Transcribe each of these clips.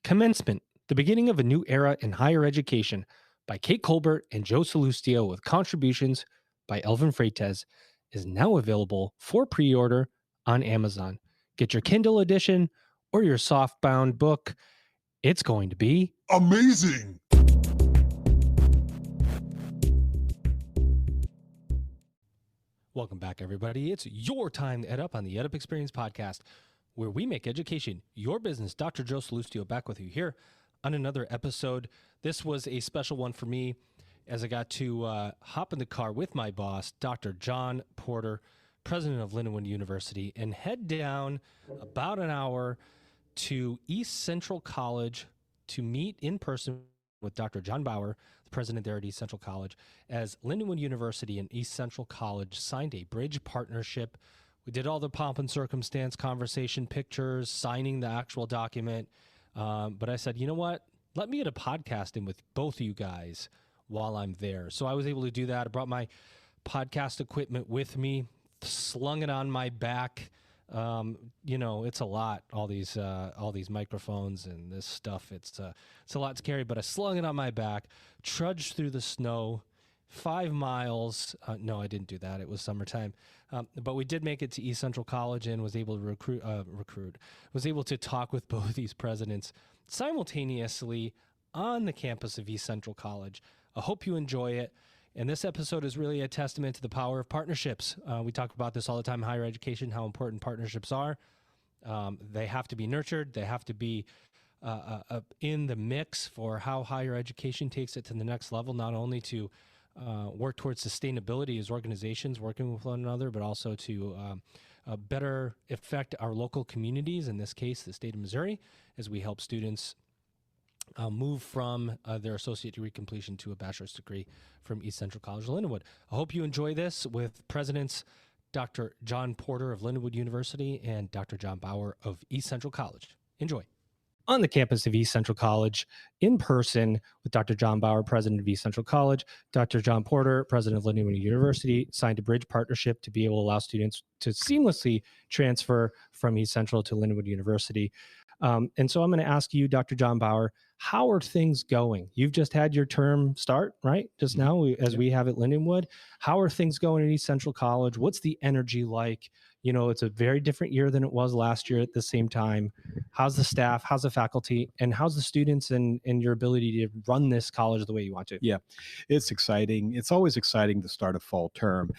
Commencement, the beginning of a new era in higher education by Kate Colbert and Joe Salustio with contributions by Elvin Freites is now available for pre-order on Amazon. Get your Kindle edition or your softbound book. It's going to be amazing. Welcome back, everybody. It's your time to EdUp on the EdUp Experience podcast, where we make education your business. Dr. Joe Salustio back with you here on another episode. This was a special one for me as I got to hop in the car with my boss, Dr. John Porter, president of Lindenwood University, and head down about an hour to East Central College to meet in person with Dr. John Bauer, the president there at East Central College, as Lindenwood University and East Central College signed a bridge partnership. We did all the pomp and circumstance, conversation, pictures, signing the actual document. But I said, you know what? Let me get a podcast in with both of you guys while I'm there. So I was able to do that. I brought my podcast equipment with me, slung it on my back. It's a lot, all these microphones and this stuff. It's a lot to carry, but I slung it on my back, trudged through the snow, 5 miles. No, I didn't do that. It was summertime. But we did make it to East Central College and was able to was able to talk with both these presidents simultaneously on the campus of East Central College. I hope you enjoy it. And this episode is really a testament to the power of partnerships. We talk about this all the time in higher education, how important partnerships are. They have to be nurtured. They have to be in the mix for how higher education takes it to the next level, not only to work towards sustainability as organizations working with one another, but also to better affect our local communities, in this case, the state of Missouri, as we help students move from their associate degree completion to a bachelor's degree from East Central College of Lindenwood. I hope you enjoy this with Presidents Dr. John Porter of Lindenwood University and Dr. John Bauer of East Central College. Enjoy. On the campus of East Central College, in person with Dr. John Bauer, president of East Central College, Dr. John Porter, president of Lindenwood University, signed a bridge partnership to be able to allow students to seamlessly transfer from East Central to Lindenwood University. And so I'm going to ask you, Dr. John Bauer, how are things going? You've just had your term start, right? Just now, we have at Lindenwood. How are things going at East Central College? What's the energy like? You know, it's a very different year than it was last year at the same time. How's the staff? How's the faculty? And how's the students and your ability to run this college the way you want to? Yeah, it's exciting. It's always exciting to start a fall term,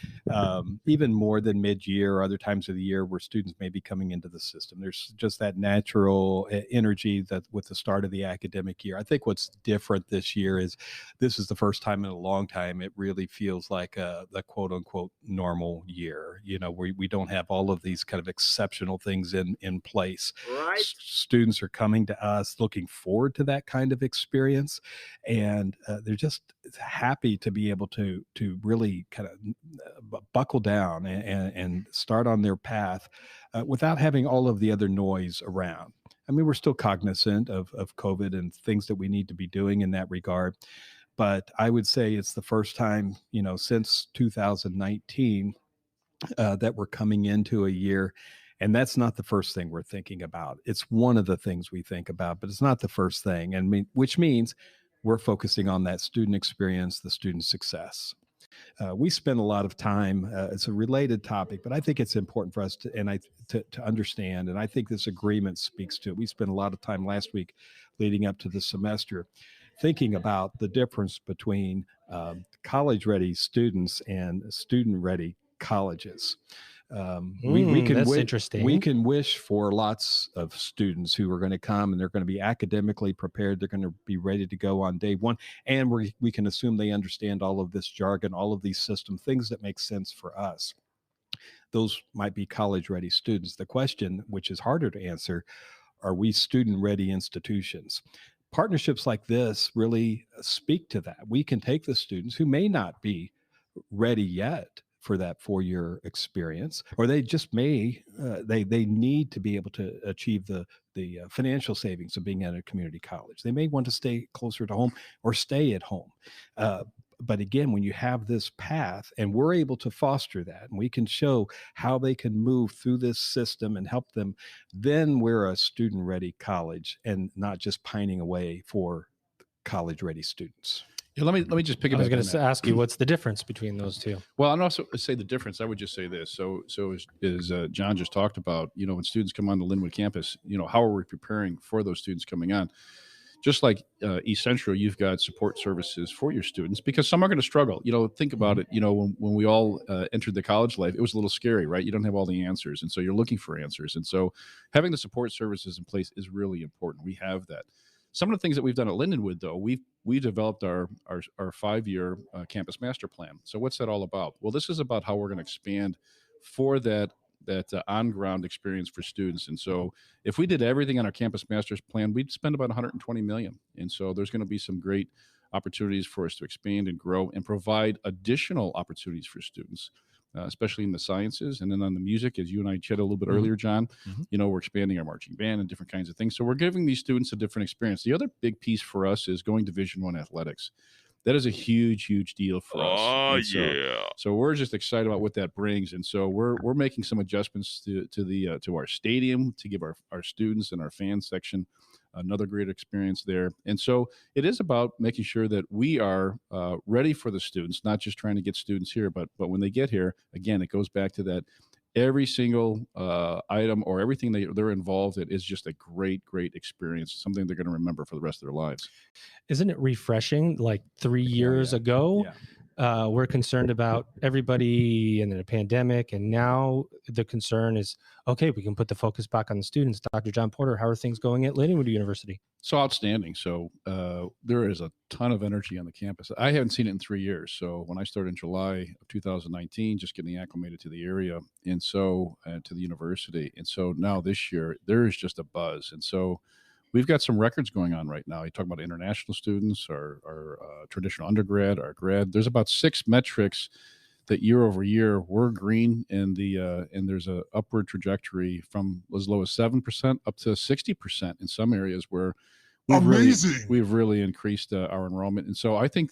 even more than mid-year or other times of the year where students may be coming into the system. There's just that natural energy that with the start of the academic year. I think what's different this year is this is the first time in a long time it really feels like the quote-unquote normal year, you know, where we don't have all of these kind of exceptional things in place. Right. Students are coming to us looking forward to that kind of experience, and they're just happy to be able to really kind of buckle down and start on their path without having all of the other noise around. I mean, we're still cognizant of COVID and things that we need to be doing in that regard. But I would say it's the first time, you know, since 2019 that we're coming into a year. And that's not the first thing we're thinking about. It's one of the things we think about, but it's not the first thing. And which means we're focusing on that student experience, the student success. We spend a lot of time, it's a related topic, but I think it's important for us to understand. And I think this agreement speaks to it. We spent a lot of time last week leading up to the semester thinking about the difference between college-ready students and student-ready colleges. That's interesting. We can wish for lots of students who are going to come and they're going to be academically prepared. They're going to be ready to go on day one. And we can assume they understand all of this jargon, all of these system things that make sense for us. Those might be college-ready students. The question, which is harder to answer, are we student-ready institutions? Partnerships like this really speak to that. We can take the students who may not be ready yet for that 4-year experience, or they just may, they need to be able to achieve the financial savings of being at a community college. They may want to stay closer to home or stay at home. but again, when you have this path and we're able to foster that and we can show how they can move through this system and help them, then we're a student ready college and not just pining away for college ready students. Yeah, let me just I was piggyback going on to that. ask you, what's the difference between those two? Well, I'd also say the difference. I would just say this. So as John just talked about, when students come on the Linwood campus, how are we preparing for those students coming on? Just like East Central, you've got support services for your students because some are going to struggle. Think about it. When we all entered the college life, it was a little scary, right? You don't have all the answers, and so you're looking for answers. And so having the support services in place is really important. We have that. Some of the things that we've done at Lindenwood, though, we developed our 5-year campus master plan. So what's that all about? Well, this is about how we're going to expand for that on ground experience for students. And so if we did everything on our campus master's plan, we'd spend about 120 million. And so there's going to be some great opportunities for us to expand and grow and provide additional opportunities for students. Especially in the sciences, and then on the music, as you and I chatted a little bit earlier, John, we're expanding our marching band and different kinds of things. So we're giving these students a different experience. The other big piece for us is going Division I athletics. That is a huge, huge deal for us. Oh, yeah. So we're just excited about what that brings. And so we're making some adjustments to our stadium to give our students and our fan section another great experience there. And so it is about making sure that we are ready for the students, not just trying to get students here, but when they get here, again, it goes back to that every single item or everything they're involved in is just a great, great experience, something they're going to remember for the rest of their lives. Isn't it refreshing? Like 3 years ago, we're concerned about everybody and then a pandemic. And now the concern is, okay, we can put the focus back on the students. Dr. John Porter, how are things going at Lindenwood University? So outstanding. So there is a ton of energy on the campus. I haven't seen it in 3 years. So when I started in July of 2019, just getting acclimated to the area and so to the university. And so now this year, there is just a buzz. And so we've got some records going on right now. You talk about international students, our traditional undergrad, our grad. There's about 6 metrics that year over year we're green, and there's a upward trajectory from as low as 7% up to 60% in some areas where we've really increased our enrollment. And so I think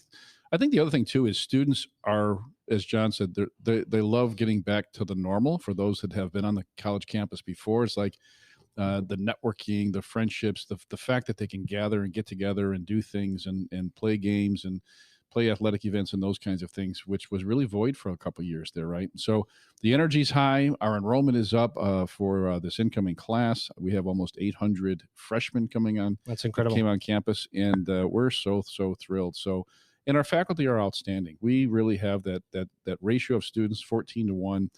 the other thing too is students are, as John said, they love getting back to the normal. For those that have been on the college campus before, it's like the networking, the friendships, the fact that they can gather and get together and do things and play games and play athletic events and those kinds of things, which was really void for a couple of years there, right? So the energy's high. Our enrollment is up for this incoming class. We have almost 800 freshmen coming on. That's incredible. That came on campus, and we're so thrilled. So, and our faculty are outstanding. We really have that ratio of students 14-1.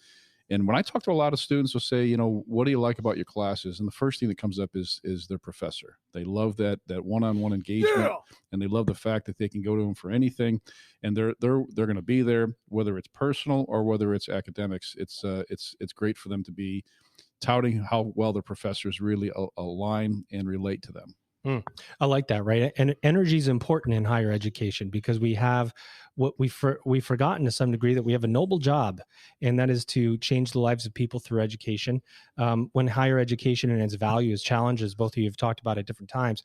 And when I talk to a lot of students, they'll say, what do you like about your classes? And the first thing that comes up is their professor. They love that one-on-one engagement, and they love the fact that they can go to them for anything, and they're going to be there, whether it's personal or whether it's academics. It's great for them to be touting how well the professors really align and relate to them. I like that, right? And energy is important in higher education because we have what we've forgotten to some degree, that we have a noble job, and that is to change the lives of people through education. When higher education and its value is challenged, as both of you have talked about at different times,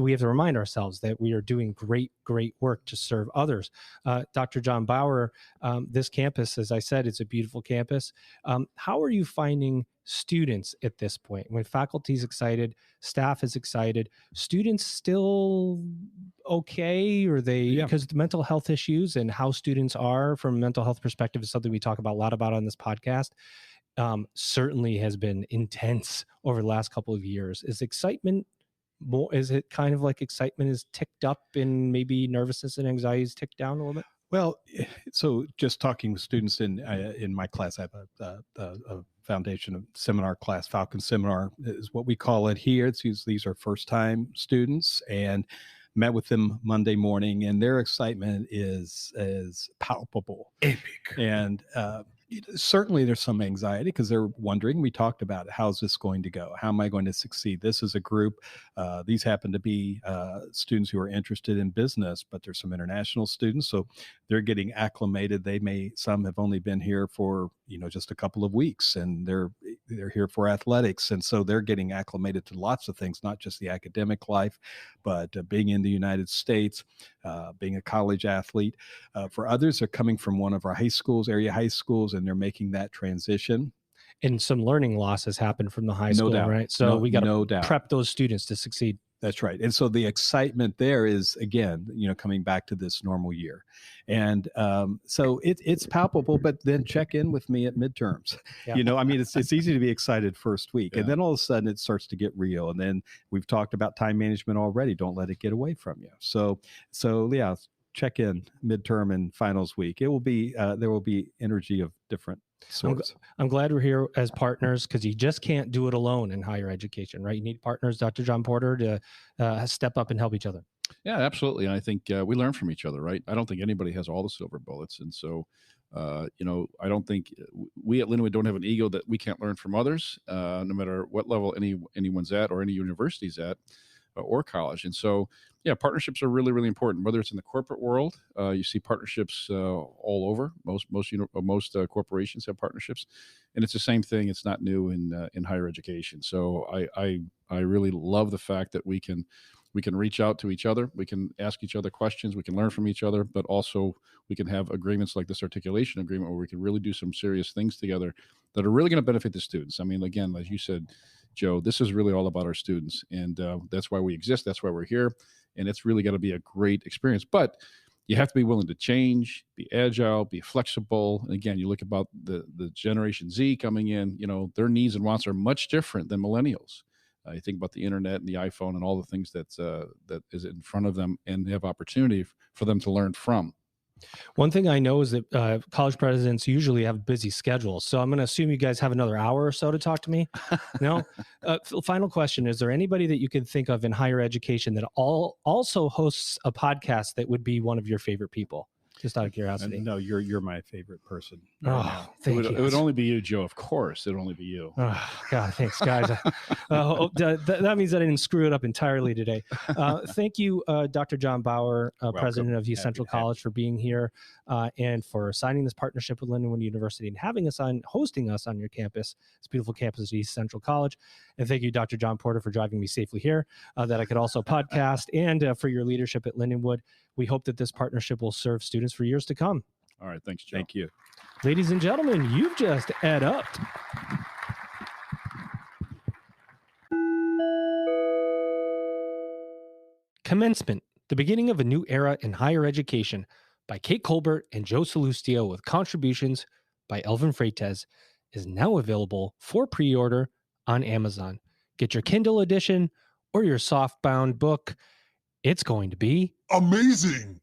we have to remind ourselves that we are doing great work to serve others. Dr. John Bauer, this campus, as I said, it's a beautiful campus. How are you finding students at this point, when faculty is excited, staff is excited, students still okay? Or they, because the mental health issues and how students are from a mental health perspective is something we talk about a lot about on this podcast, certainly has been intense over the last couple of years. Is excitement more, is it kind of like excitement is ticked up and maybe nervousness and anxiety is ticked down a little bit? Well, so just talking with students in my class, I have a foundation seminar class. Falcon Seminar is what we call it here. These are first-time students, and met with them Monday morning, and their excitement is palpable, epic, and certainly there's some anxiety because they're wondering. We talked about how's this going to go? How am I going to succeed? This is a group. These happen to be students who are interested in business, but there's some international students, so they're getting acclimated. Some have only been here for just a couple of weeks, and they're here for athletics, and so they're getting acclimated to lots of things, not just the academic life, but being in the United States. being a college athlete. For others, they're coming from one of our high schools, area high schools, and they're making that transition. And some learning loss has happened from the high No school, doubt. right? So we got no to doubt. prep those students to succeed. That's right. And so the excitement there is, again, coming back to this normal year. And so it's palpable, but then check in with me at midterms. Yeah. It's easy to be excited first week. Yeah. And then all of a sudden it starts to get real. And then we've talked about time management already. Don't let it get away from you. So yeah, check in midterm and finals week. It will be, there will be energy of different sorts. I'm glad we're here as partners, because you just can't do it alone in higher education, right? You need partners, Dr. John Porter, to step up and help each other. Yeah, absolutely. And I think we learn from each other, right? I don't think anybody has all the silver bullets. And so, I don't think we at Lindenwood don't have an ego that we can't learn from others, no matter what level anyone's at or any university's at or college. And so, yeah, partnerships are really, really important, whether it's in the corporate world. You see partnerships all over. Most corporations have partnerships, and it's the same thing. It's not new in higher education. So I really love the fact that we can reach out to each other. We can ask each other questions. We can learn from each other, but also we can have agreements like this articulation agreement where we can really do some serious things together that are really going to benefit the students. I mean, again, as you said, Joe, this is really all about our students, and that's why we exist. That's why we're here, and it's really got to be a great experience. But you have to be willing to change, be agile, be flexible. And again, you look about the Generation Z coming in. Their needs and wants are much different than millennials. You think about the internet and the iPhone and all the things that is in front of them, and they have opportunity for them to learn from. One thing I know is that college presidents usually have busy schedules. So I'm going to assume you guys have another hour or so to talk to me. No? Final question. Is there anybody that you can think of in higher education that also hosts a podcast that would be one of your favorite people? Just out of curiosity. No, you're my favorite person. Oh, thank you. It would only be you, Joe. Of course, it'd only be you. Oh, God, thanks, guys. That means I didn't screw it up entirely today. Thank you, Dr. John Bauer, president of East Central College, for being here and for signing this partnership with Lindenwood University and hosting us on your campus, this beautiful campus at East Central College. And thank you, Dr. John Porter, for driving me safely here, that I could also podcast, and for your leadership at Lindenwood. We hope that this partnership will serve students for years to come. All right. Thanks, Joe. Thank you. Ladies and gentlemen, you've just EdUp. Commencement, the beginning of a new era in higher education, by Kate Colbert and Joe Salustio, with contributions by Elvin Freites, is now available for pre-order on Amazon. Get your Kindle edition or your softbound book. It's going to be amazing.